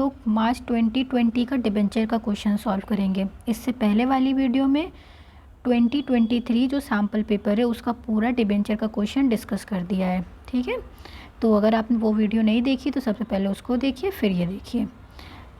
लोग मार्च 2020 का डिबेंचर का क्वेश्चन सॉल्व करेंगे। इससे पहले वाली वीडियो में 2023 जो सैम्पल पेपर है उसका पूरा डिबेंचर का क्वेश्चन डिस्कस कर दिया है, ठीक है। तो अगर आपने वो वीडियो नहीं देखी तो सबसे पहले उसको देखिए, फिर ये देखिए।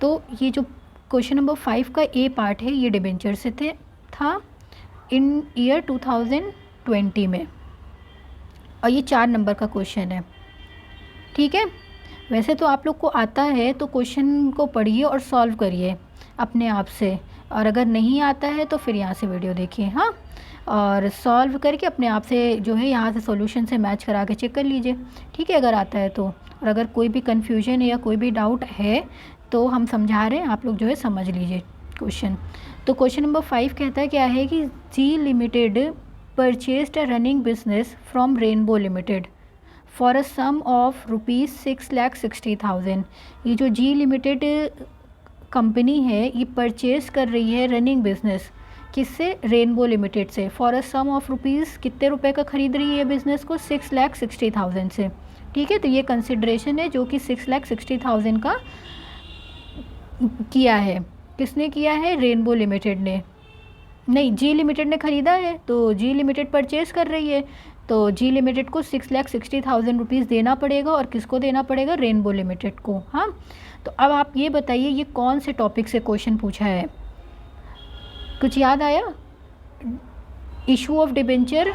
तो ये जो क्वेश्चन नंबर 5 का ए पार्ट है ये डिबेंचर से था इन ईयर 2020 में, और ये 4 नंबर का क्वेश्चन है, ठीक है। वैसे तो आप लोग को आता है तो क्वेश्चन को पढ़िए और सॉल्व करिए अपने आप से, और अगर नहीं आता है तो फिर यहाँ से वीडियो देखिए, हाँ, और सॉल्व करके अपने आप से जो है यहाँ से सॉल्यूशन से मैच करा के चेक कर लीजिए, ठीक है, अगर आता है तो। और अगर कोई भी कन्फ्यूजन या कोई भी डाउट है तो हम समझा रहे हैं, आप लोग जो है समझ लीजिए क्वेश्चन। तो क्वेश्चन नंबर 5 कहता है क्या है कि G limited purchased a running business from rainbow limited for a sum of ₹6,60,000। ये जो जी लिमिटेड कंपनी है ये परचेज कर रही है रनिंग बिजनेस, किससे? रेनबो लिमिटेड से। For a sum of rupees, कितने रुपए का खरीद रही है बिज़नेस को? 6,60,000 से, ठीक है। तो ये कंसिड्रेशन है जो कि 6,60,000 का किया है। किसने किया है? रेनबो लिमिटेड ने, नहीं, जी लिमिटेड ने ख़रीदा है, तो जी लिमिटेड परचेज़ कर रही है, तो जी लिमिटेड को 6,60,000 रुपीज़ देना पड़ेगा। और किसको देना पड़ेगा? रेनबो लिमिटेड को, हाँ। तो अब आप ये बताइए ये कौन से टॉपिक से क्वेश्चन पूछा है? कुछ याद आया? इशू ऑफ डिबेंचर,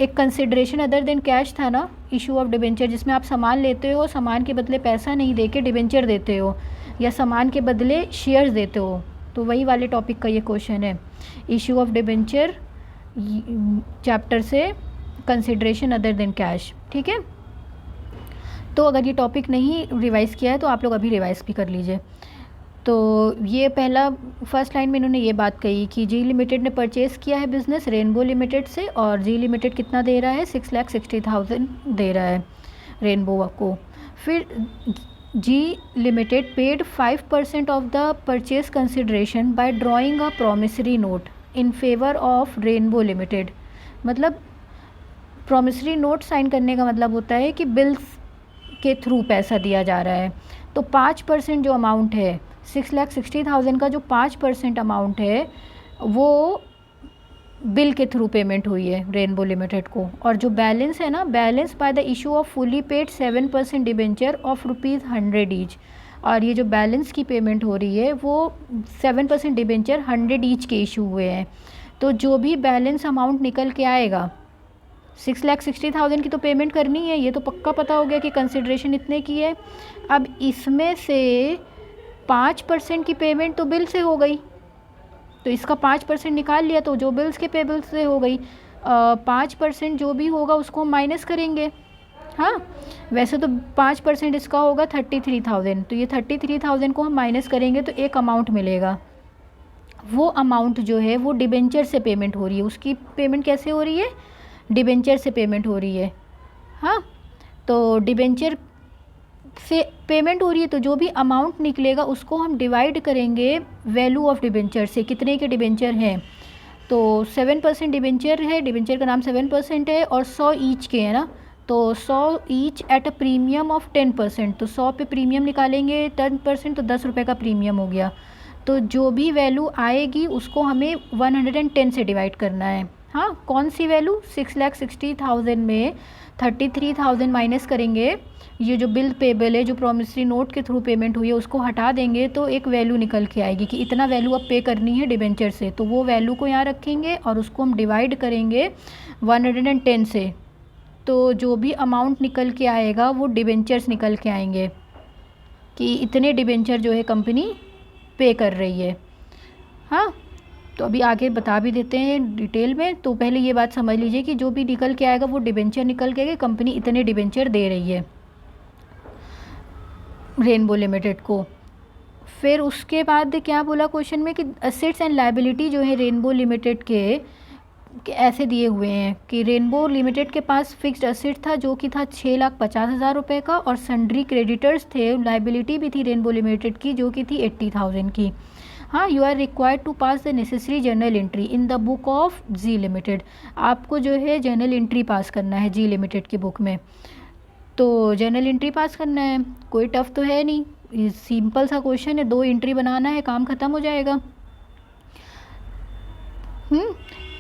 एक कंसिडरेशन अदर देन कैश था ना, इशू ऑफ डिबेंचर, जिसमें आप सामान लेते हो, सामान के बदले पैसा नहीं दे के डिबेंचर देते हो, या सामान के बदले शेयर्स देते हो, तो वही वाले टॉपिक का ये क्वेश्चन है। इशू ऑफ डिबेंचर चैप्टर से कंसिडरेशन अदर देन कैश, ठीक है। तो अगर ये टॉपिक नहीं रिवाइज़ किया है तो आप लोग अभी रिवाइज़ भी कर लीजिए। तो ये पहला फर्स्ट लाइन में इन्होंने ये बात कही कि जी लिमिटेड ने परचेज़ किया है बिज़नेस रेनबो लिमिटेड से, और जी लिमिटेड कितना दे रहा है? 6,60,000 दे रहा है रेनबो को। फिर G limited paid 5% of the purchase consideration by drawing a promissory note in favour of rainbow limited. मतलब प्रॉमिसरी नोट साइन करने का मतलब होता है कि बिल्स के थ्रू पैसा दिया जा रहा है। तो 5% जो अमाउंट है, 6,60,000 का जो 5% अमाउंट है वो बिल के थ्रू पेमेंट हुई है रेनबो लिमिटेड को। और जो बैलेंस है ना, balance by the issue of fully paid 7% debenture of ₹100 each. और ये जो बैलेंस की पेमेंट हो रही है वो 7% डिबेंचर 100 ईच के इशू हुए हैं। तो जो भी बैलेंस अमाउंट निकल के आएगा, 6,60,000 की तो पेमेंट करनी है, ये तो पक्का पता हो गया कि कंसिडरेशन इतने की है। अब इसमें से 5% की पेमेंट तो बिल से हो गई, तो इसका 5% निकाल लिया तो जो बिल्स के पेबल्स से हो गई। 5% जो भी होगा उसको हम माइनस करेंगे, हाँ। वैसे तो 5% इसका होगा 33,000, तो ये 33,000 को हम माइनस करेंगे तो एक अमाउंट मिलेगा। वो अमाउंट जो है वो डिबेंचर से पेमेंट हो रही है। उसकी पेमेंट कैसे हो रही है? डिबेंचर से पेमेंट हो रही है, हाँ। तो डिबेंचर से पेमेंट हो रही है तो जो भी अमाउंट निकलेगा उसको हम डिवाइड करेंगे वैल्यू ऑफ डिबेंचर से। कितने के डिबेंचर हैं? तो 7% डिबेंचर है, डिबेंचर का नाम 7% है, और 100 ईच के है ना, तो 100 each at a premium of 10%। तो 100 पे प्रीमियम निकालेंगे 10%, तो 10 रुपये का प्रीमियम हो गया। तो जो भी वैल्यू आएगी उसको हमें 110 से डिवाइड करना है, हाँ। कौन सी वैल्यू? 6,60,000 में 33,000 माइनस करेंगे, ये जो बिल पेबल है, जो प्रॉमिसरी नोट के थ्रू पेमेंट हुई है, उसको हटा देंगे तो एक वैल्यू निकल के आएगी कि इतना वैल्यू अब पे करनी है डिबेंचर से। तो वो वैल्यू को यहाँ रखेंगे और उसको हम डिवाइड करेंगे 110 से। तो जो भी अमाउंट निकल के आएगा वो डिबेंचर्स निकल के आएंगे कि इतने डिबेंचर जो है कंपनी पे कर रही है, हाँ। तो अभी आगे बता भी देते हैं डिटेल में। तो पहले ये बात समझ लीजिए कि जो भी निकल के आएगा वो डिबेंचर निकल के आएगा, कंपनी इतने डिबेंचर दे रही है रेनबो लिमिटेड को। फिर उसके बाद क्या बोला क्वेश्चन में कि असेट्स एंड लायबिलिटी जो है रेनबो लिमिटेड के ऐसे दिए हुए हैं कि रेनबो लिमिटेड के पास फिक्स्ड असेट था जो कि था 6,50,000 रुपये का, और सन्ड्री क्रेडिटर्स थे, लायबिलिटी भी थी रेनबो लिमिटेड की जो कि थी 80,000 की, हाँ। You are required to pass the necessary journal entry in the book of G limited. आपको जो है जर्नल एंट्री पास करना है जी लिमिटेड की बुक में। तो जर्नल एंट्री पास करना है, कोई टफ तो है नहीं, सिंपल सा क्वेश्चन है, 2 एंट्री बनाना है, काम ख़त्म हो जाएगा।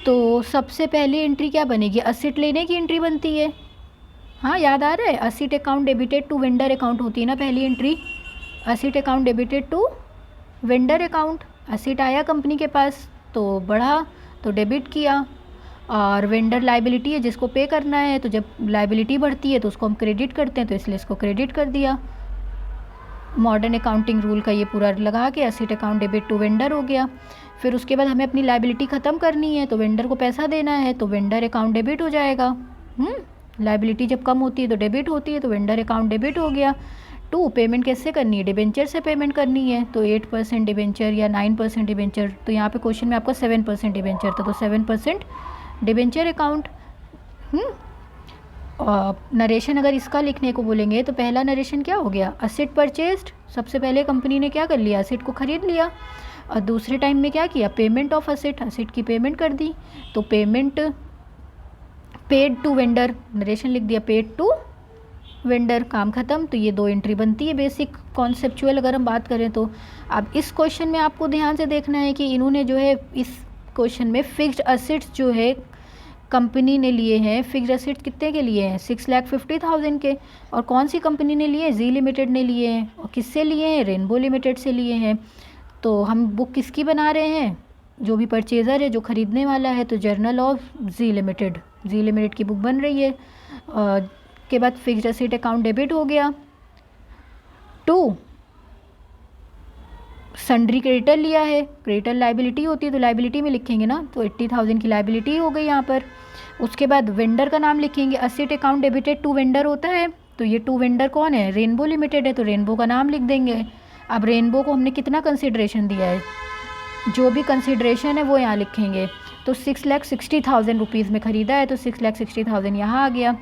तो सबसे पहली एंट्री क्या बनेगी, असेट लेने की एंट्री बनती है। हाँ याद आ रहा है, asset account debited to vendor account होती है ना पहली entry, asset account debited to vendor account. Asset आया कंपनी के पास तो बढ़ा तो डेबिट किया, और वेंडर लाइबिलिटी है जिसको पे करना है, तो जब लाइबिलिटी बढ़ती है तो उसको हम क्रेडिट करते हैं, तो इसलिए इसको क्रेडिट कर दिया। मॉडर्न अकाउंटिंग रूल का ये पूरा लगा के asset account debit to vendor हो गया। फिर उसके बाद हमें अपनी लाइबिलिटी ख़त्म करनी है, तो वेंडर को पैसा देना है, तो वेंडर अकाउंट डेबिट हो जाएगा। लाइबिलिटी जब कम होती है तो डेबिट होती है, तो वेंडर अकाउंट डेबिट हो गया। 2 पेमेंट कैसे करनी है, डिबेंचर से पेमेंट करनी है, तो 8% डिबेंचर या 9% डिबेंचर, तो यहाँ पे क्वेश्चन में आपका 7% डिबेंचर था, तो 7% डिबेंचर अकाउंट। नरेशन अगर इसका लिखने को बोलेंगे तो पहला नरेशन क्या हो गया, असेट परचेस्ड, सबसे पहले कंपनी ने क्या कर लिया, असेट को ख़रीद लिया। और दूसरे टाइम में क्या किया, पेमेंट ऑफ असेट, असेट की पेमेंट कर दी, तो payment paid to vendor, narration लिख दिया पेड टू वेंडर, काम ख़त्म। तो ये 2 एंट्री बनती है बेसिक कॉन्सेप्चुअल अगर हम बात करें तो। अब इस क्वेश्चन में आपको ध्यान से देखना है कि इन्होंने जो है इस क्वेश्चन में फिक्स्ड असेट्स जो है कंपनी ने लिए हैं, फिक्स्ड असेट्स कितने के लिए हैं, 6,50,000 के, और कौन सी कंपनी ने लिए हैं, जी लिमिटेड ने लिए हैं। और किससे लिए हैं, रेनबो लिमिटेड से लिए हैं। तो हम बुक किसकी बना रहे हैं, जो भी परचेज़र है जो ख़रीदने वाला है, तो journal of G limited, G limited की बुक बन रही है। के बाद फिक्स्ड असेट अकाउंट डेबिट हो गया। 2 सन्ड्री क्रेडिटर लिया है, क्रेडिटर लाइबिलिटी होती है तो लाइबिलिटी में लिखेंगे ना, तो 80,000 की लाइबिलिटी हो गई यहाँ पर। उसके बाद वेंडर का नाम लिखेंगे, asset account debited to vendor होता है, तो ये टू वेंडर कौन है, रेनबो लिमिटेड है, तो रेनबो का नाम लिख देंगे। अब रेनबो को हमने कितना कंसिड्रेशन दिया है, जो भी कंसिड्रेशन है वो यहाँ लिखेंगे। तो 6,60,000 रुपीज़ में ख़रीदा है, तो 6,60,000 यहाँ आ गया।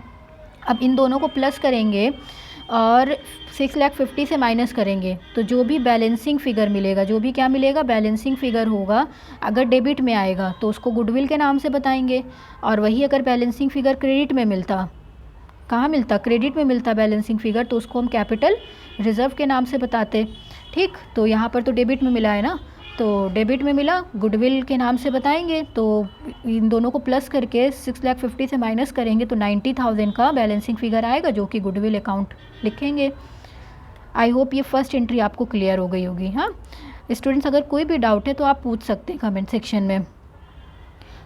अब इन दोनों को प्लस करेंगे और 6,50,000 से माइनस करेंगे, तो जो भी बैलेंसिंग फ़िगर मिलेगा, जो भी क्या मिलेगा, बैलेंसिंग फ़िगर होगा, अगर डेबिट में आएगा तो उसको गुडविल के नाम से बताएंगे, और वही अगर बैलेंसिंग फ़िगर क्रेडिट में मिलता, कहाँ मिलता, क्रेडिट में मिलता बैलेंसिंग फ़िगर, तो उसको हम कैपिटल रिज़र्व के नाम से बताते। ठीक, तो यहाँ पर तो डेबिट में मिला है ना, तो डेबिट में मिला, गुडविल के नाम से बताएंगे, तो इन दोनों को प्लस करके 6,50,000 से माइनस करेंगे तो 90,000 का बैलेंसिंग फ़िगर आएगा, जो कि गुडविल अकाउंट लिखेंगे। आई होप ये फर्स्ट एंट्री आपको क्लियर हो गई होगी। हाँ स्टूडेंट्स, अगर कोई भी डाउट है तो आप पूछ सकते हैं कमेंट सेक्शन में।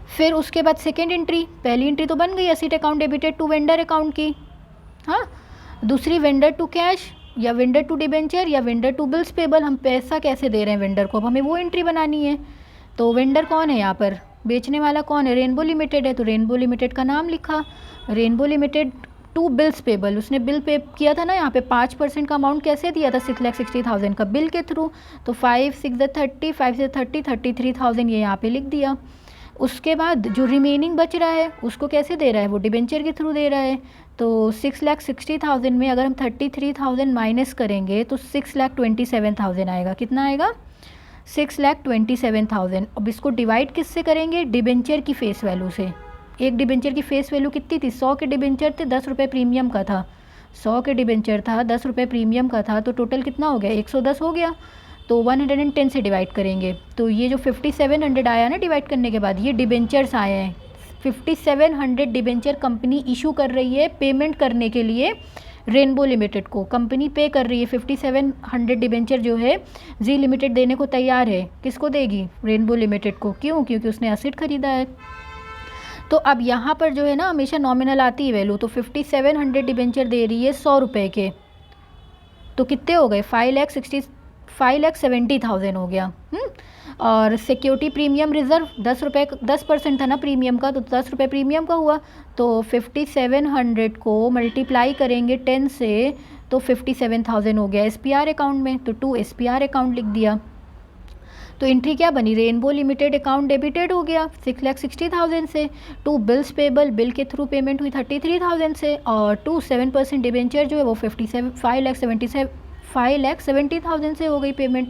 फिर उसके बाद सेकेंड एंट्री, पहली एंट्री तो बन गई asset account debited to vendor account की, हाँ, दूसरी वेंडर टू कैश या वेंडर टू डिबेंचर या वेंडर टू बिल्स पेबल, हम पैसा कैसे दे रहे हैं वेंडर को, अब हमें वो एंट्री बनानी है। तो वेंडर कौन है यहाँ पर, बेचने वाला कौन है, रेनबो लिमिटेड है, तो रेनबो लिमिटेड का नाम लिखा, rainbow limited to bills payable, उसने बिल पे किया था ना, यहाँ पे 5% का अमाउंट कैसे दिया था, 6,60,000 का बिल के थ्रू, तो 5 6 30, 5 से 30, 33,000 ये यहाँ पे लिख दिया। उसके बाद जो रिमेनिंग बच रहा है उसको कैसे दे रहा है, वो डिबेंचर के थ्रू दे रहा है, तो 6,60,000 में अगर हम 33,000 माइनस करेंगे तो 6,27,000 आएगा, कितना आएगा, 6,27,000। अब इसको डिवाइड किससे करेंगे, डिबेंचर की फेस वैल्यू से। एक डिबेंचर की फेस वैल्यू कितनी थी, 100 के डिबेंचर थे, 10 रुपये प्रीमियम का था, 100 के डिबेंचर था, 10 रुपये प्रीमियम का था, तो टोटल कितना हो गया, 110 हो गया। तो 110 से डिवाइड करेंगे, तो ये जो 5,700 आया ना डिवाइड करने के बाद, ये डिबेंचर्स आए हैं, 5,700 डिबेंचर कंपनी इशू कर रही है पेमेंट करने के लिए रेनबो लिमिटेड को, कंपनी पे कर रही है 5,700 डिबेंचर जो है जी लिमिटेड देने को तैयार है, किसको देगी, रेनबो लिमिटेड को, क्यों, क्योंकि उसने एसेट खरीदा है। तो अब यहाँ पर जो है ना हमेशा नॉमिनल आती है वैल्यू, तो 5,700 डिबेंचर दे रही है 100 रुपये के, तो कितने हो गए, 5,70,000 हो गया। और सिक्योरिटी प्रीमियम रिज़र्व 10 रुपये, 10% था ना प्रीमियम का, तो 10 रुपये प्रीमियम का हुआ, तो 5,700 को मल्टीप्लाई करेंगे 10 से, तो 57,000 हो गया SPR अकाउंट में, तो 2 SPR अकाउंट लिख दिया। तो एंट्री क्या बनी, रेनबो लिमिटेड अकाउंट डेबिटेड हो गया 6,60,000 से, 2 बिल्स पेबल, बिल के थ्रू पेमेंट हुई 33,000 से, और 2 7% डिबेंचर जो है वो 5,70,000 से हो गई पेमेंट।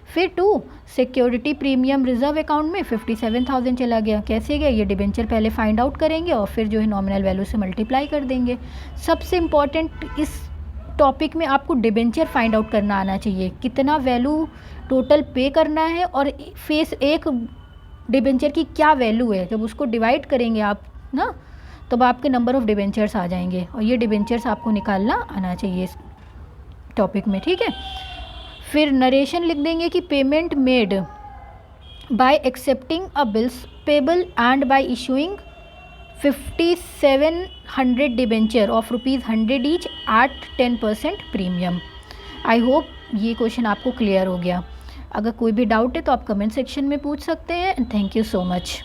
फिर 2 सिक्योरिटी प्रीमियम रिजर्व अकाउंट में 57,000 चला गया, कैसे गया, ये डिबेंचर पहले फाइंड आउट करेंगे और फिर जो है नॉमिनल वैल्यू से मल्टीप्लाई कर देंगे। सबसे इम्पॉर्टेंट इस टॉपिक में आपको डिबेंचर फाइंड आउट करना आना चाहिए, कितना वैल्यू टोटल पे करना है और फेस एक डिबेंचर की क्या वैल्यू है। जब उसको डिवाइड करेंगे आप ना, तब आपके नंबर ऑफ़ डिबेंचर्स आ जाएंगे, और ये डिबेंचर्स आपको निकालना आना चाहिए इस टॉपिक में, ठीक है। फिर नरेशन लिख देंगे कि payment made by accepting a bills payable and bye issuing 5700 debenture of ₹100 each eight 10% premium. I hope ये क्वेश्चन आपको क्लियर हो गया। अगर कोई भी डाउट है तो आप कमेंट सेक्शन में पूछ सकते हैं। Thank you so much.